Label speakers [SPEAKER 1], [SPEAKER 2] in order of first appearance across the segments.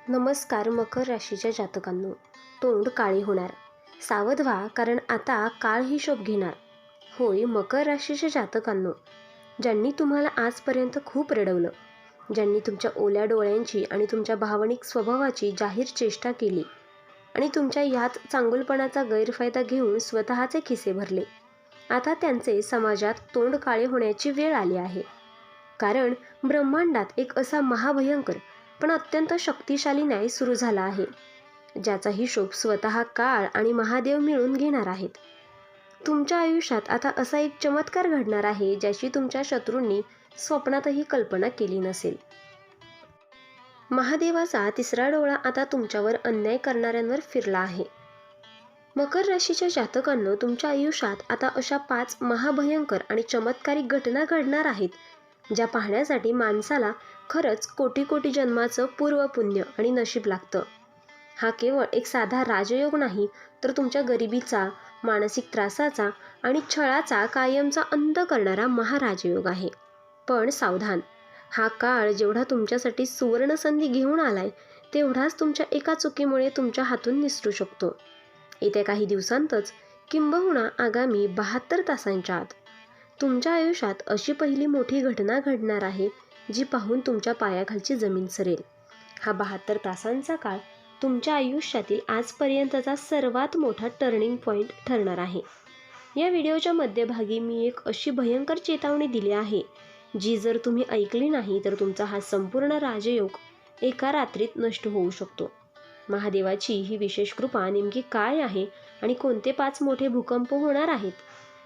[SPEAKER 1] नमस्कार. मकर राशीच्या जातकांनो, तोंड काळे होणार. सावध व्हा, कारण आता काळ ही शोभ घेणार. होय, मकर राशीच्या जातकांनो, ज्यांनी तुम्हाला आजपर्यंत खूप रडवलं, ज्यांनी तुमच्या ओल्या डोळ्यांची आणि तुमच्या भावनिक स्वभावाची जाहीर चेष्टा केली आणि तुमच्या यात चांगुलपणाचा गैरफायदा घेऊन स्वतःचे खिसे भरले, आता त्यांचे समाजात तोंड काळे होण्याची वेळ आली आहे. कारण ब्रह्मांडात एक असा महाभयंकर पण अत्यंत शक्तिशाली न्याय सुरू झाला आहे, ज्याचा हिशोब स्वतः काळ आणि महादेव मिळून घेणार आहेत. तुमच्या आयुष्यात आता असा एक चमत्कार घडणार आहे, ज्याची तुमच्या शत्रूंनी स्वप्नातही कल्पना केली नसेल. महादेवाचा तिसरा डोळा आता तुमच्यावर अन्याय करणाऱ्यांवर फिरला आहे. मकर राशीच्या जातकांनो, तुमच्या आयुष्यात आता अशा 5 महाभयंकर आणि चमत्कारिक घटना घडणार आहेत, ज्या पाहण्यासाठी माणसाला खरंच कोटी कोटी जन्माचं पूर्वपुण्य आणि नशीब लागतं. हा केवळ एक साधा राजयोग नाही, तर तुमच्या गरिबीचा, मानसिक त्रासाचा आणि छळाचा कायमचा अंत करणारा महाराजयोग आहे. पण सावधान, हा काळ जेवढा तुमच्यासाठी सुवर्ण संधी घेऊन आलाय, तेवढाच तुमच्या एका चुकीमुळे तुमच्या हातून निसटू शकतो. येत्या काही दिवसांतच, किंबहुना आगामी 72 तासांच्या आत, तुमच्या आयुष्यात अशी पहिली मोठी घटना घडणार आहे, जी पाहून तुमच्या पायाखालची जमीन सरेल. हा 72 तासांचा काळ तुमच्या आयुष्यातील आजपर्यंतचा सर्वात मोठा टर्निंग पॉईंट ठरणार आहे. या व्हिडिओच्या मध्यभागी मी एक अशी भयंकर चेतावणी दिली आहे, जी जर तुम्ही ऐकली नाही तर तुमचा हा संपूर्ण राजयोग एका रात्रीत नष्ट होऊ शकतो. महादेवाची ही विशेष कृपा नेमकी काय आहे आणि कोणते 5 मोठे भूकंप होणार आहेत,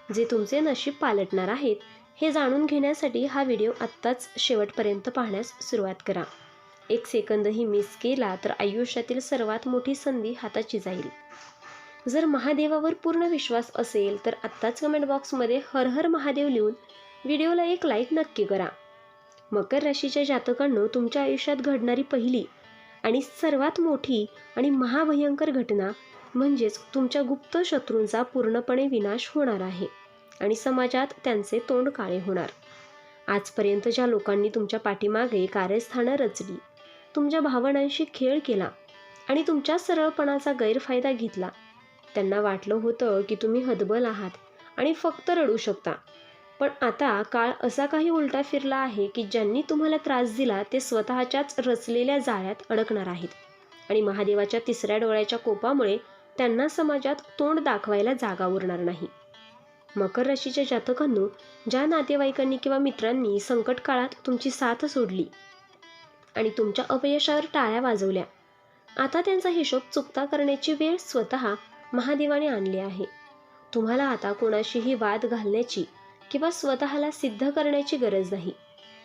[SPEAKER 1] जे तुमचे नशीब पालटणार आहेत, हे जाणून घेण्यासाठी हा व्हिडिओ आत्ताच शेवटपर्यंत पाहण्यास सुरुवात करा. 1 सेकंदही मिस केला तर आयुष्यातील सर्वात मोठी संधी हाताची जाईल. जर महादेवावर पूर्ण विश्वास असेल तर आत्ताच कमेंट बॉक्समध्ये हर हर महादेव लिहून व्हिडिओला एक लाईक नक्की करा. मकर राशीच्या जातकांनो, तुमच्या आयुष्यात घडणारी पहिली आणि सर्वात मोठी आणि महाभयंकर घटना म्हणजेच तुमच्या गुप्त शत्रूंचा पूर्णपणे विनाश होणार आहे आणि समाजात त्यांचे तोंड काळे होणार. आजपर्यंत ज्या लोकांनी तुमच्या पाठीमागे कार्यस्थानं रचली, तुमच्या भावनांशी खेळ केला आणि तुमच्या सरळपणाचा गैरफायदा घेतला, त्यांना वाटलं होतं की तुम्ही हतबल आहात आणि फक्त रडू शकता. पण आता काळ असा काही उलटा फिरला आहे की ज्यांनी तुम्हाला त्रास दिला ते स्वतःच्याच रचलेल्या जाळ्यात अडकणार आहेत आणि महादेवाच्या तिसऱ्या डोळ्याच्या कोपामुळे त्यांना समाजात तोंड दाखवायला जागा उरणार नाही. मकर राशीच्या जातकांनो, ज्या नातेवाईकांनी किंवा मित्रांनी संकट काळात तुमची साथ सोडली आणि तुमच्या अपयशावर टाळ्या वाजवल्या, आता त्यांचा हिशोब चुकता करण्याची वेळ स्वतः महादेवाने आणली आहे. तुम्हाला आता कोणाशीही वाद घालण्याची किंवा स्वतःला सिद्ध करण्याची गरज नाही,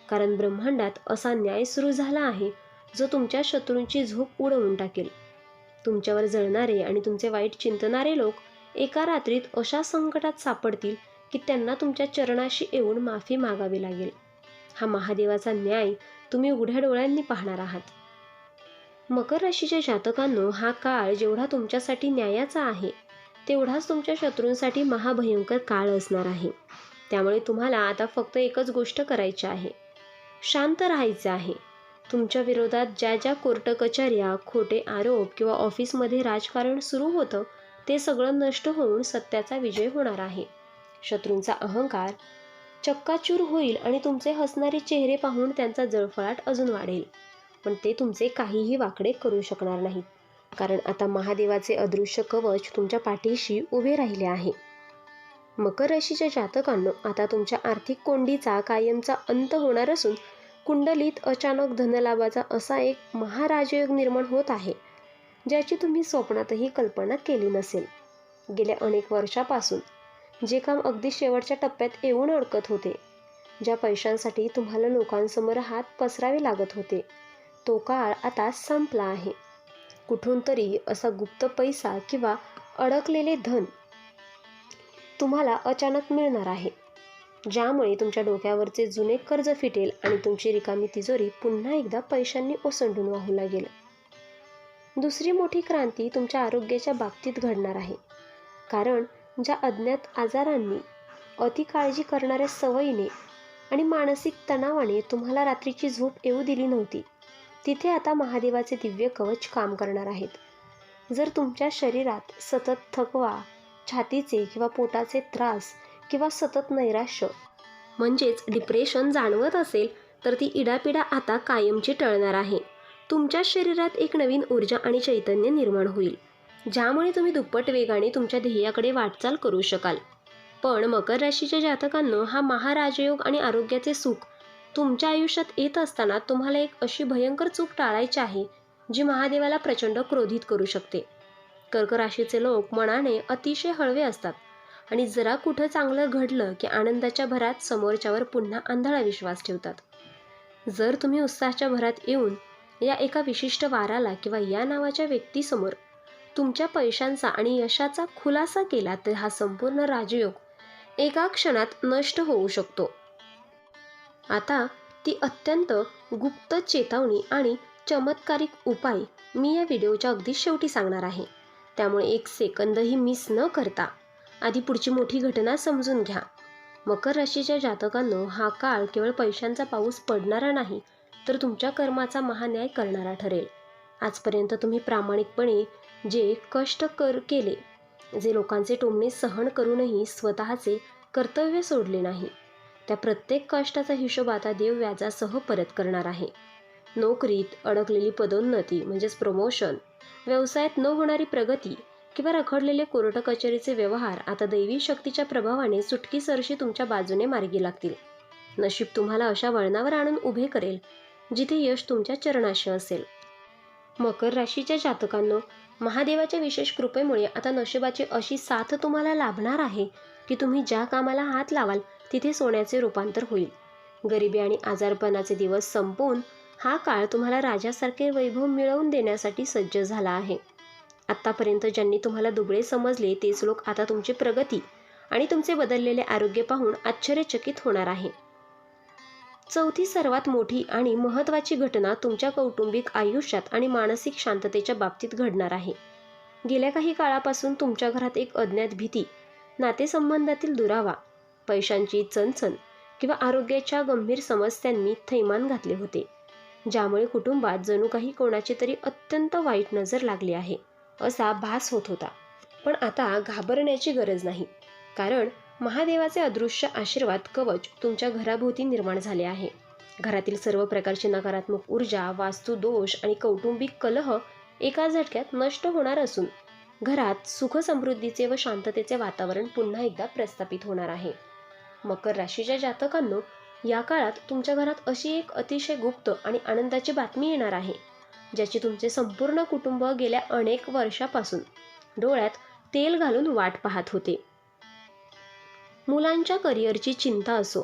[SPEAKER 1] कारण ब्रह्मांडात असा न्याय सुरू झाला आहे, जो तुमच्या शत्रूंची झोप उडवून टाकेल. तुमच्यावर जळणारे आणि तुमचे वाईट चिंतणारे लोक एका रात्रीत अशा संकटात सापडतील की त्यांना तुमच्या चरणाशी येऊन माफी मागावी लागेल. हा महादेवाचा न्याय तुम्ही उघड्या डोळ्यांनी पाहणार आहात. मकर राशीच्या जातकांनो, हा काळ जेवढा तुमच्यासाठी न्यायाचा आहे, तेवढाच तुमच्या शत्रूंसाठी महाभयंकर काळ असणार आहे. त्यामुळे तुम्हाला आता फक्त एकच गोष्ट करायची आहे, शांत राहायचे आहे. तुमच्या विरोधात ज्या ज्या कोर्ट कचऱ्या, खोटे आरोप किंवा ऑफिसमध्ये राजकारण सुरू होतं, ते सगळं नष्ट होऊन सत्याचा विजय होणार आहे. शत्रूंचा अहंकार चक्काचूर होईल आणि तुमचे हसणारे चेहरे पाहून त्यांचा जळफळाट अजून वाढेल. पण ते तुमचे काहीही वाकडे करू शकणार नाहीत, कारण आता महादेवाचे अदृश्य कवच तुमच्या पाठीशी उभे राहिले आहे. मकर राशीच्या जातकांनो, आता तुमच्या आर्थिक कोंडीचा कायमचा अंत होणार असून कुंडलीत अचानक धनलाभाचा असा एक महाराजयोग निर्माण होत आहे, ज्याची तुम्ही स्वप्नातही कल्पना केली नसेल. गेल्या अनेक वर्षापासून जे काम अगदी शेवटच्या टप्प्यात येऊन अडकत होते, ज्या पैशांसाठी तुम्हाला लोकांसमोर हात पसरावे लागत होते, तो काळ आता संपला आहे. कुठून तरी असा गुप्त पैसा किंवा अडकलेले धन तुम्हाला अचानक मिळणार आहे, ज्यामुळे तुमच्या डोक्यावरचे जुने कर्ज फिटेल आणि तुमची रिकामी तिजोरी पुन्हा एकदा पैशांनी ओसंडून वाहू लागेल. दुसरी मोठी क्रांती तुमच्या आरोग्याच्या बाबतीत घडणार आहे, कारण ज्या अज्ञात आजारांनी, अति काळजी करणाऱ्या सवयीने आणि मानसिक तणावाने तुम्हाला रात्रीची झोप येऊ दिली नव्हती, तिथे आता महादेवाचे दिव्य कवच काम करणार आहेत. जर तुमच्या शरीरात सतत थकवा, छातीचे किंवा पोटाचे त्रास किंवा सतत नैराश्य म्हणजेच डिप्रेशन जाणवत असेल तर ती इडापिडा आता कायमची टळणार आहे. तुमच्या शरीरात एक नवीन ऊर्जा आणि चैतन्य निर्माण होईल, ज्यामुळे तुम्ही दुप्पट वेगाने तुमच्या ध्येयाकडे वाटचाल करू शकाल. पण मकर राशीच्या जातकांनो, हा महाराजयोग आणि आरोग्याचे सुख तुमच्या आयुष्यात येत असताना तुम्हाला एक अशी भयंकर चूक टाळायची आहे जी महादेवाला प्रचंड क्रोधित करू शकते. कर्क राशीचे लोक मनाने अतिशय हळवे असतात आणि जरा कुठं चांगलं घडलं की आनंदाच्या भरात समोरच्यावर पुन्हा आंधळा विश्वास ठेवतात. जर तुम्ही उत्साहाच्या भरात येऊन या एका विशिष्ट वाराला किंवा या नावाच्या व्यक्तीसमोर तुमच्या पैशांचा आणि यशाचा खुलासा केला तर हा संपूर्ण राजयोग एका क्षणात नष्ट होऊ शकतो. आता ती अत्यंत गुप्त चेतावणी आणि चमत्कारिक उपाय मी या व्हिडिओच्या अगदी शेवटी सांगणार आहे. त्यामुळे एक सेकंदही मिस न करता आधी पुढची मोठी घटना समजून घ्या. मकर राशीच्या जातकांनो, हा काळ केवळ पैशांचा पाऊस पडणारा नाही तर तुमच्या कर्माचा महान्याय करणारा ठरेल. आजपर्यंत तुम्ही प्रामाणिकपणे जे कष्ट केले, जे लोकांचे टोमणे सहन करूनही स्वतःचे कर्तव्य सोडले नाही, त्या प्रत्येक कष्टाचा हिशोब आता देव व्याजासह परत करणार आहे. नोकरीत अडकलेली पदोन्नती म्हणजेच प्रमोशन, व्यवसायात न होणारी प्रगती किंवा रखडलेले कोर्ट कचेरीचे व्यवहार आता दैवी शक्तीच्या प्रभावाने चुटकीसरशी तुमच्या बाजूने मार्गी लागतील. नशीब तुम्हाला अशा वळणावर आणून उभे करेल जिथे यश तुमच्या चरणाशी असेल. मकर राशीच्या जातकांनो, महादेवाच्या विशेष कृपेमुळे आता नशिबाची अशी साथ तुम्हाला लाभणार आहे की तुम्ही ज्या कामाला हात लावाल तिथे सोन्याचे रूपांतर होईल. गरिबी आणि आजारपणाचे दिवस संपवून हा काळ तुम्हाला राजासारखे वैभव मिळवून देण्यासाठी सज्ज झाला आहे. आत्तापर्यंत ज्यांनी तुम्हाला दुबळे समजले तेच लोक आता तुमची प्रगती आणि तुमचे बदललेले आरोग्य पाहून आश्चर्यचकित होणार आहे. चौथी सर्वात मोठी आणि महत्त्वाची घटना तुमच्या कौटुंबिक आयुष्यात आणि मानसिक शांततेच्या बाबतीत घडणार आहे. गेल्या काही काळापासून तुमच्या घरात एक अज्ञात भीती, नातेसंबंधातील दुरावा, पैशांची चणचण किंवा आरोग्याच्या गंभीर समस्यांनी थैमान घातले होते, ज्यामुळे कुटुंबात जणू काही कोणाची तरी अत्यंत वाईट नजर लागली आहे असा भास होत होता. पण आता घाबरण्याची गरज नाही, कारण महादेवाचे अदृश्य आशीर्वाद कवच तुमच्या घराभोवती निर्माण झाले आहे. घरातील सर्व प्रकारची नकारात्मक ऊर्जा, वास्तुदोष आणि कौटुंबिक कलह एका झटक्यात नष्ट होणार असून घरात सुख समृद्धीचे व शांततेचे वातावरण पुन्हा एकदा प्रस्थापित होणार आहे. मकर राशीच्या जातकांनो, या काळात तुमच्या घरात अशी एक अतिशय गुप्त आणि आनंदाची बातमी येणार आहे ज्याची तुमचे संपूर्ण कुटुंब गेल्या अनेक वर्षापासून डोळ्यात तेल घालून वाट पाहत होते. मुलांच्या करिअरची चिंता असो,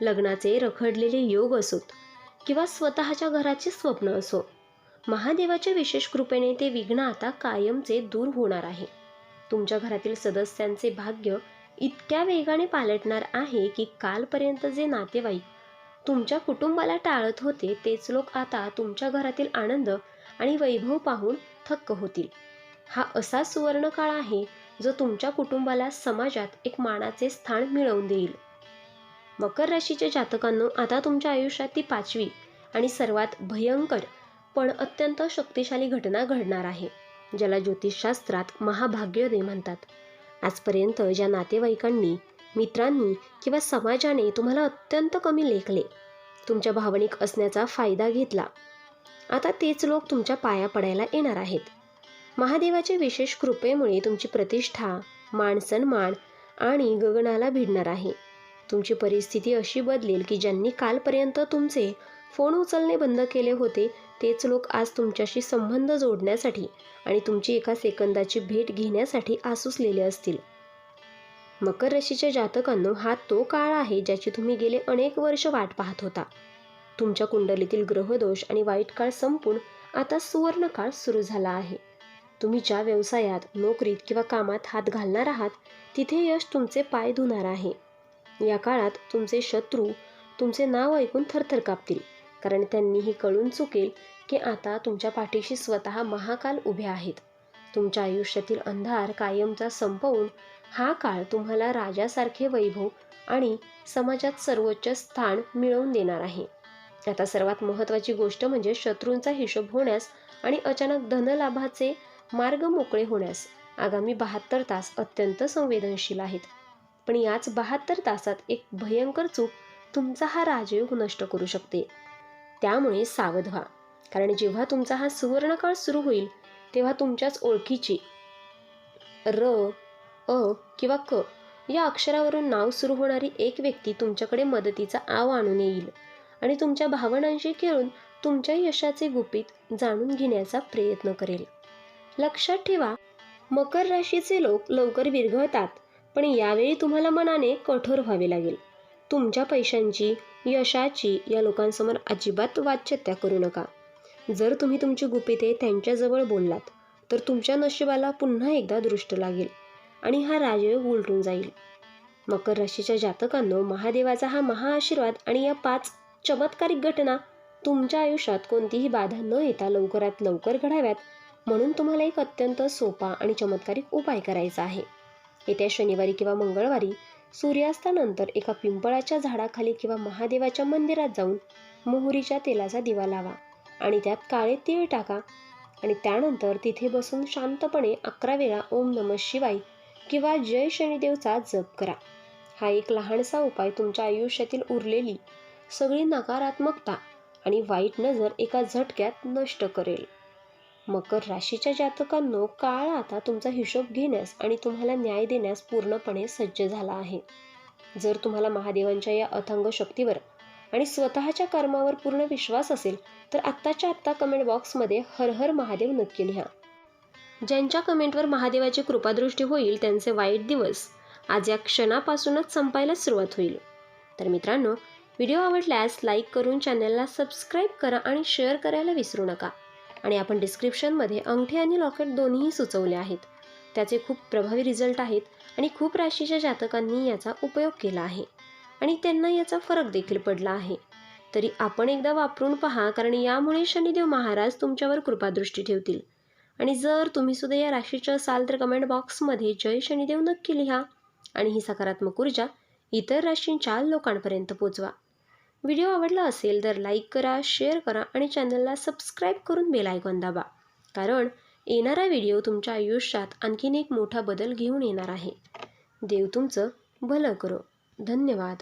[SPEAKER 1] लग्नाचे रखडलेले योग असोत किंवा स्वतःच्या घराचे स्वप्न असो, महादेवाच्या विशेष कृपेने ते विघ्न आता कायमचे दूर होणार आहे. तुमच्या घरातील सदस्यांचे भाग्य इतक्या वेगाने पालटणार आहे की कालपर्यंत जे नातेवाईक तुमच्या कुटुंबाला टाळत होते तेच लोक आता तुमच्या घरातील आनंद आणि वैभव पाहून थक्क होतील. हा असा सुवर्ण काळ आहे जो तुमच्या कुटुंबाला समाजात एक मानाचे स्थान मिळवून देईल. मकर राशीच्या जातकांनो, आता तुमच्या आयुष्यात ती पाचवी आणि सर्वात भयंकर पण अत्यंत शक्तिशाली घटना घडणार आहे, ज्याला ज्योतिषशास्त्रात महाभाग्योदय म्हणतात. आजपर्यंत ज्या नातेवाईकांनी, मित्रांनी किंवा समाजाने तुम्हाला अत्यंत कमी लेखले, तुमच्या भावनिक असण्याचा फायदा घेतला, आता तेच लोक तुमच्या पाया पडायला येणार आहेत. महादेवाच्या विशेष कृपेमुळे तुमची प्रतिष्ठा, मानसन्मान आणि गगनाला भिडणार आहे. तुमची परिस्थिती अशी बदलेल की ज्यांनी कालपर्यंत तुमचे फोन उचलणे बंद केले होते तेच लोक आज तुमच्याशी संबंध जोडण्यासाठी आणि तुमची एका सेकंदाची भेट घेण्यासाठी आसुसलेले असतील. मकर राशीच्या जातकांनो, हा तो काळ आहे ज्याची तुम्ही गेले अनेक वर्ष वाट पाहत होता. तुमच्या कुंडलीतील ग्रहदोष आणि वाईट काळ संपून आता सुवर्ण काळ सुरू झाला आहे. तुम्ही ज्या व्यवसायात, नोकरीत किंवा कामात हात घालणार आहात तिथे यश तुमचे पाय धुणार आहे. या काळात तुमचे शत्रू तुमचे नाव ऐकून थरथर कापतील, कारण त्यांनीही कळून चुकेल की आता तुमच्या पाठीशी स्वतः महाकाल उभे आहेत. तुमच्या आयुष्यातील अंधार कायमचा संपवून हा काळ तुम्हाला राजासारखे वैभव आणि समाजात सर्वोच्च स्थान मिळवून देणार आहे. आता सर्वात महत्त्वाची गोष्ट म्हणजे शत्रूंचा हिशोब होण्यास आणि अचानक धनलाभाचे मार्ग मोकळे होण्यास आगामी 72 तास अत्यंत संवेदनशील आहेत. पण याच 72 तासात एक भयंकर चूक तुमचा हा राजयोग नष्ट करू शकते. त्यामुळे सावध व्हा, कारण जेव्हा तुमचा हा सुवर्णकाळ सुरू होईल तेव्हा तुमच्याच ओळखीची र, अ किंवा क या अक्षरावरून नाव सुरू होणारी एक व्यक्ती तुमच्याकडे मदतीचा आव आणून येईल आणि तुमच्या भावनांशी खेळून तुमच्या यशाचे गुपित जाणून घेण्याचा प्रयत्न करेल. लक्षात ठेवा, मकर राशीचे लोक लवकर विरघळतात, पण यावेळी तुम्हाला मनाने कठोर व्हावे लागेल. तुमच्या पैशांची, यशाची या लोकांसमोर अजिबात वाच्यता करू नका. जर तुम्ही तुमची गुपिते त्यांच्याजवळ बोललात तर तुमच्या नशिबाला पुन्हा एकदा दृष्ट लागेल आणि हा राजयोग उलटून जाईल. मकर राशीच्या जातकांनो, महादेवाचा हा महाआशीर्वाद आणि या 5 चमत्कारिक घटना तुमच्या आयुष्यात कोणतीही बाधा न येता लवकरात लवकर घडाव्यात म्हणून तुम्हाला एक अत्यंत सोपा आणि चमत्कारिक उपाय करायचा आहे. येत्या शनिवारी किंवा मंगळवारी सूर्यास्तानंतर एका पिंपळाच्या झाडाखाली किंवा महादेवाच्या मंदिरात जाऊन मोहरीच्या तेलाचा दिवा लावा आणि त्यात काळे तीळ टाका आणि त्यानंतर तिथे बसून शांतपणे 11 वेळा ओम नमः शिवाय किंवा जय शनिदेवचा जप करा. हा एक लहानसा उपाय तुमच्या आयुष्यातील उरलेली सगळी नकारात्मकता आणि वाईट नजर एका झटक्यात नष्ट करेल. मकर राशीच्या जातकांनो, काळ आता तुमचा हिशोब घेण्यास आणि तुम्हाला न्याय देण्यास पूर्णपणे सज्ज झाला आहे. जर तुम्हाला महादेवांच्या या अथांग शक्तीवर आणि स्वतःच्या कर्मावर पूर्ण विश्वास असेल तर आत्ताच्या आत्ता कमेंट बॉक्समध्ये हर हर महादेव नक्की लिहा. ज्यांच्या कमेंटवर महादेवाची कृपादृष्टी होईल त्यांचे वाईट दिवस आज या क्षणापासूनच संपायला सुरुवात होईल. तर मित्रांनो, व्हिडिओ आवडल्यास लाईक करून चॅनलला सबस्क्राईब करा आणि शेअर करायला विसरू नका. आणि आपण डिस्क्रिप्शनमध्ये अंगठी आणि लॉकेट दोन्हीही सुचवले आहेत. त्याचे खूप प्रभावी रिझल्ट आहेत आणि खूप राशीच्या जातकांनी याचा उपयोग केला आहे आणि त्यांना याचा फरक देखील पडला आहे. तरी आपण एकदा वापरून पहा, कारण यामुळे शनिदेव महाराज तुमच्यावर कृपादृष्टी ठेवतील. आणि जर तुम्ही सुद्धा या राशीच्या असाल तर कमेंट बॉक्समध्ये जय शनिदेव नक्की लिहा आणि ही सकारात्मक ऊर्जा इतर राशींच्या लोकांपर्यंत पोचवा. व्हिडिओ आवडला असेल तर लाईक करा, शेअर करा आणि चॅनलला सबस्क्राईब करून बेल आयकॉन दाबा, कारण येणारा व्हिडिओ तुमच्या आयुष्यात आणखीन एक मोठा बदल घेऊन येणार आहे. देव तुमचं भलं करो. धन्यवाद.